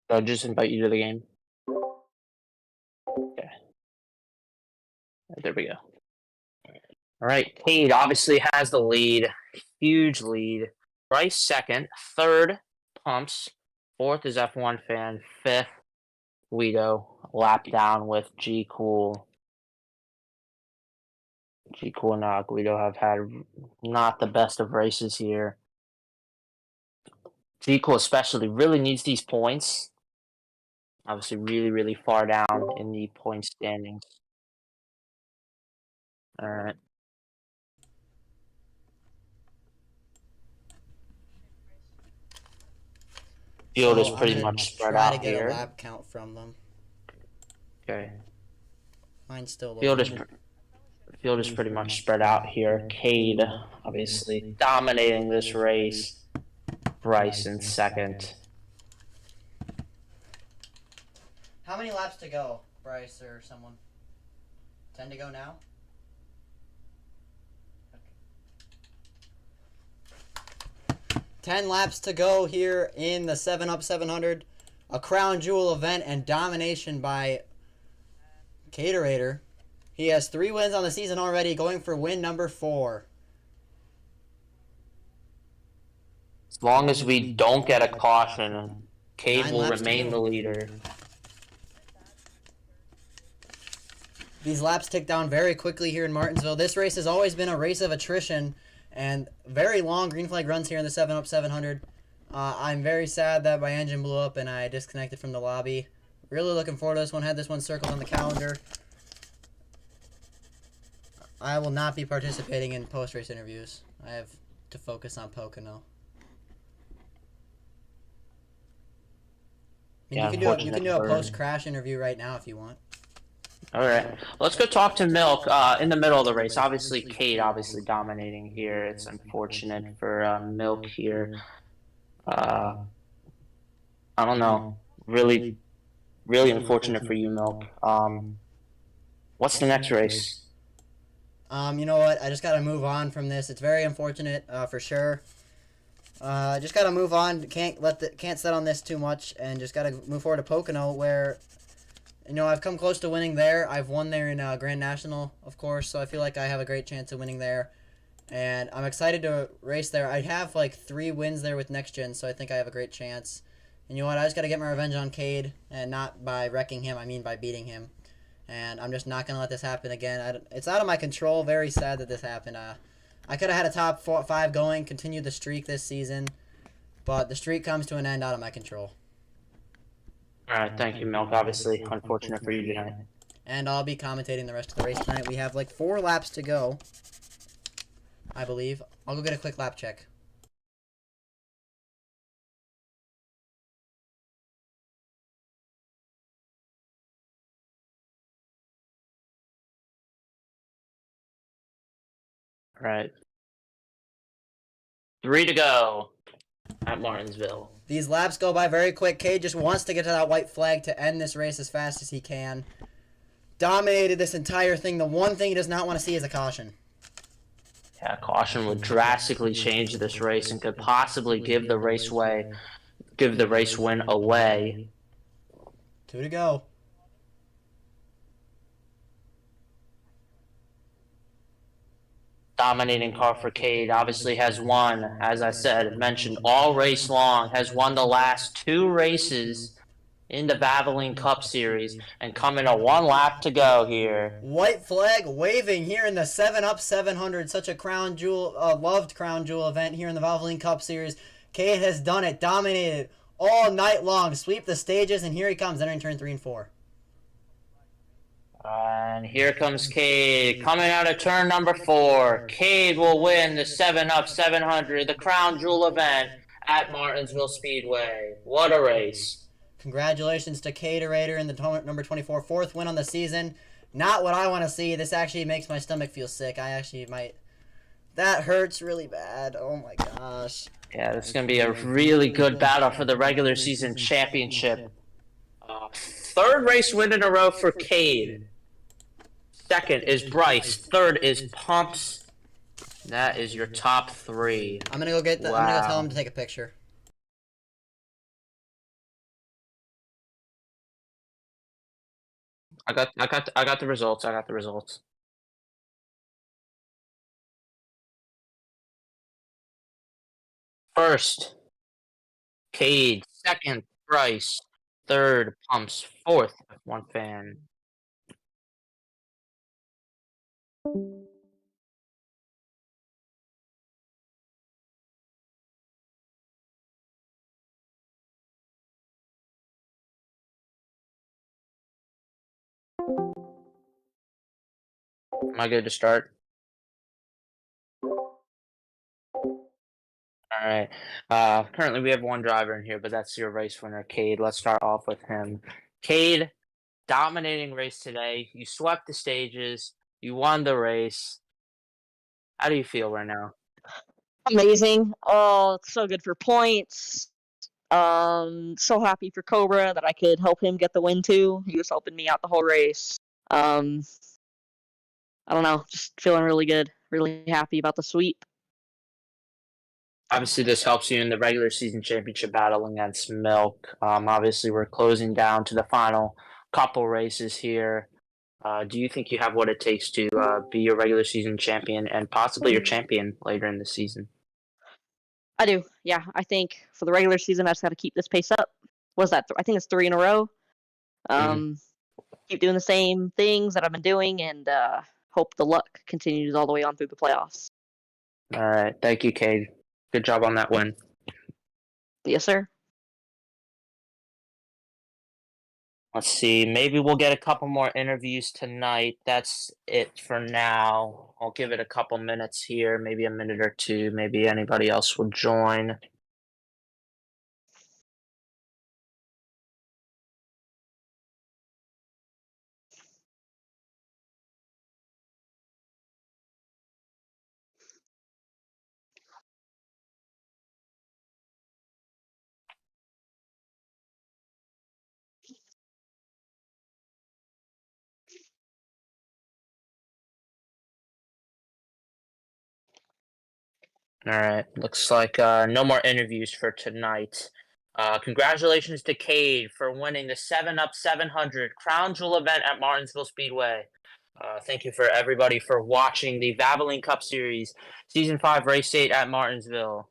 I'll just invite you to the game. Okay, there we go. All right, Cade obviously has the lead, huge lead. Bryce second, third Pumps, fourth is F1 Fan, fifth Guido, lap down with G Cool. G Cool and Guido have had not the best of races here. G Cool especially really needs these points. Obviously, really far down in the point standings. All right. Field is pretty much spread try out to get here. a lap count from them. Okay. Mine's still Field loading. is pretty much spread out here. Cade, obviously, dominating this race. Bryce in second. How many laps to go, Bryce or someone? 10 to go now? 10 laps to go here in the 7-Up 700. A crown jewel event and domination by Caterator. He has 3 wins on the season already, going for win number 4. As long as we don't get a caution, Cade will remain the leader. These laps tick down very quickly here in Martinsville. This race has always been a race of attrition and very long green flag runs here in the 7-Up 700. I'm very sad that my engine blew up and I disconnected from the lobby. Really looking forward to this one. Had this one circled on the calendar. I will not be participating in post-race interviews. I have to focus on Pocono. Yeah, you can do a post-crash interview right now if you want. All right, let's go talk to Milk in the middle of the race. Obviously, Cade dominating here. It's unfortunate for Milk here. I don't know. Really unfortunate for you, Milk. What's the next race? You know what? I just gotta move on from this. It's very unfortunate, for sure. Just gotta move on. Can't set on this too much, and just gotta move forward to Pocono, where, you know, I've come close to winning there. I've won there in Grand National, of course, so I feel like I have a great chance of winning there. And I'm excited to race there. I have like 3 wins there with Next Gen, so I think I have a great chance. And you know what? I just gotta get my revenge on Cade, and not by wrecking him. I mean by beating him. And I'm just not gonna let this happen again. It's out of my control. Very sad that this happened. I could have had a top 5 going, continued the streak this season, but the streak comes to an end out of my control. All right, thank you, Milk. Obviously, unfortunate for you tonight. And I'll be commentating the rest of the race tonight. We have like 4 laps to go, I believe. I'll go get a quick lap check. All right. 3 to go at Martinsville. These laps go by very quick. Cade just wants to get to that white flag to end this race as fast as he can. Dominated this entire thing. The one thing he does not want to see is a caution. Yeah, caution would drastically change this race and could possibly give the race win away. 2 to go. Dominating car for Cade obviously has won, as I said, mentioned all race long, has won the last 2 races in the Valvoline Cup Series, and coming to 1 lap to go here. White flag waving here in the 7-Up 700, such a crown jewel, loved crown jewel event here in the Valvoline Cup Series. Cade has done it, dominated all night long, sweep the stages, and here he comes, entering turn 3 and 4. And here comes Cade, coming out of turn number 4. Cade will win the 7-Up 700, the crown jewel event at Martinsville Speedway. What a race. Congratulations to Caterator in the number 24, 4th win on the season. Not what I want to see. This actually makes my stomach feel sick. I actually might... That hurts really bad. Oh my gosh. Yeah, this is going to be a really good battle for the regular season championship. 3rd race win in a row for Cade. 2nd is Bryce. 3rd is Pumps. That is your top 3. I'm gonna go get the. Wow. I'm gonna go tell him to take a picture. I got the results. I got the results. First, Cade. 2nd, Bryce. 3rd, Pumps. 4th, F1 Fan. Am I good to start? Alright. Currently we have 1 driver in here, but that's your race winner, Cade. Let's start off with him. Cade, dominating race today. You swept the stages. You won the race. How do you feel right now? Amazing. Oh, it's so good for points. So happy for Cobra that I could help him get the win too. He was helping me out the whole race. I don't know, just feeling really good. Really happy about the sweep. Obviously, this helps you in the regular season championship battle against Milk. Obviously, we're closing down to the final couple races here. Do you think you have what it takes to be your regular season champion and possibly your champion later in the season? I do. Yeah, I think for the regular season, I just got to keep this pace up. What's that? I think it's 3 in a row. Keep doing the same things that I've been doing and hope the luck continues all the way on through the playoffs. All right. Thank you, Cade. Good job on that win. Yes, sir. Let's see. Maybe we'll get a couple more interviews tonight. That's it for now. I'll give it a couple minutes here, maybe a minute or 2. Maybe anybody else will join. All right. Looks like no more interviews for tonight. Congratulations to Cade for winning the 7-Up 700 Crown Jewel event at Martinsville Speedway. Thank you for everybody for watching the Valvoline Cup Series Season 5 Race 8 at Martinsville.